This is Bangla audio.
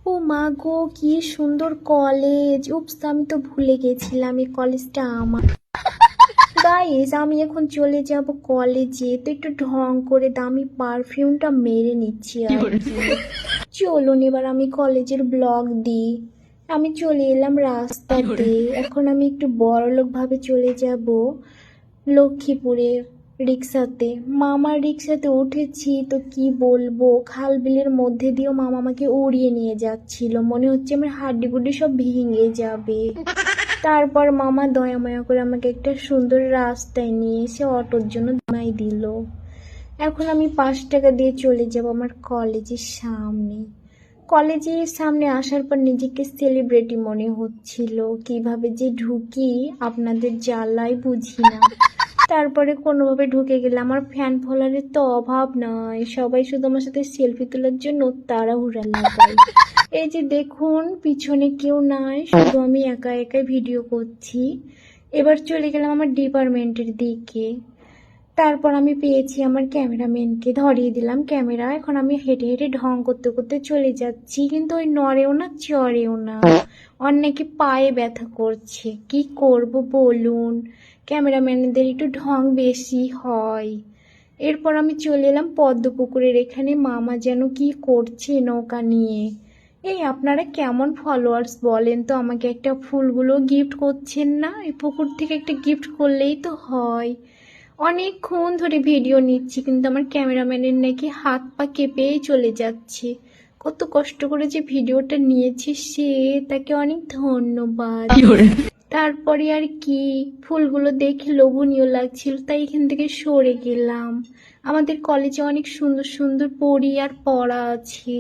ও মা গো, কি সুন্দর কলেজ! উপস, আমি তো ভুলে গেছিলাম এই কলেজটা আমার। গাইস, আমি এখন চলে যাব কলেজে, তো একটু ঢং করে দামি পারফিউমটা মেরে নিচ্ছি আর কি। চলুন এবার আমি কলেজের ব্লগ দিই। আমি চলে এলাম রাস্তাতে। এখন আমি একটু বড়লোক ভাবে চলে যাব লক্ষ্মীপুরে রিক্সাতে। মামার রিক্সাতে উঠেছি তো কি বলবো, খাল বিলের মধ্যে দিয়েও মামা আমাকে উড়িয়ে নিয়ে যাচ্ছিল, মনে হচ্ছে আমার হাড্ডি গুড্ডি সব ভেঙে যাবে। তারপর মামা দয়া মায়া করে আমাকে একটা সুন্দর রাস্তায় নিয়ে এসে অটোর জন্য দামাই দিল। এখন আমি 5 টাকা দিয়ে চলে যাব আমার কলেজের সামনে। কলেজের সামনে আসার পর নিজেকে সেলিব্রিটি মনে হচ্ছিল, কিভাবে যে ঢুকি আপনাদের জ্বালাই বুঝি না। তারপরে কোনোভাবে ঢুকে গেলে আমার ফ্যান ফলোয়ারের তো অভাব নয়, সবাই শুধু আমার সাথে সেলফি তোলার জন্য তাড়াহুড়া লাগায়। এই যে দেখুন, পিছনে কেউ নাই, শুধু আমি একা একাই ভিডিও করছি। এবার চলে গেলাম আমার ডিপার্টমেন্টের দিকে। তারপর আমি পেয়েছি আমার ক্যামেরাম্যানকে, ধরিয়ে দিলাম ক্যামেরা। এখন আমি হেঁটে হেঁটে ঢং করতে করতে চলে যাচ্ছি, কিন্তু ওই নড়েও না চড়েও না। ওর নাকি পায়ে ব্যথা করছে, কি করব বলুন, ক্যামেরাম্যানদের একটু ঢং বেশি হয়। এরপর আমি চলে এলাম পদ্মপুকুরের এখানে। মামা যেন কি করছে নৌকা নিয়ে। এই আপনারা কেমন ফলোয়ার্স বলেন তো, আমাকে একটা ফুলগুলো গিফট করছেন না? এই পুকুর থেকে একটা গিফট করলেই তো হয়। অনেকক্ষণ ধরে ভিডিও নিচ্ছি, কিন্তু আমার ক্যামেরাম্যানের নাকি হাত পা কেঁপেই চলে যাচ্ছে। কত কষ্ট করে যে ভিডিওটা নিয়েছে সে, তাকে অনেক ধন্যবাদ। তারপরে আর কি, ফুলগুলো দেখে লোভনীয় লাগছিল, তাই এখান থেকে সরে গেলাম। আমাদের কলেজে অনেক সুন্দর সুন্দর পরী আর পড়া আছে।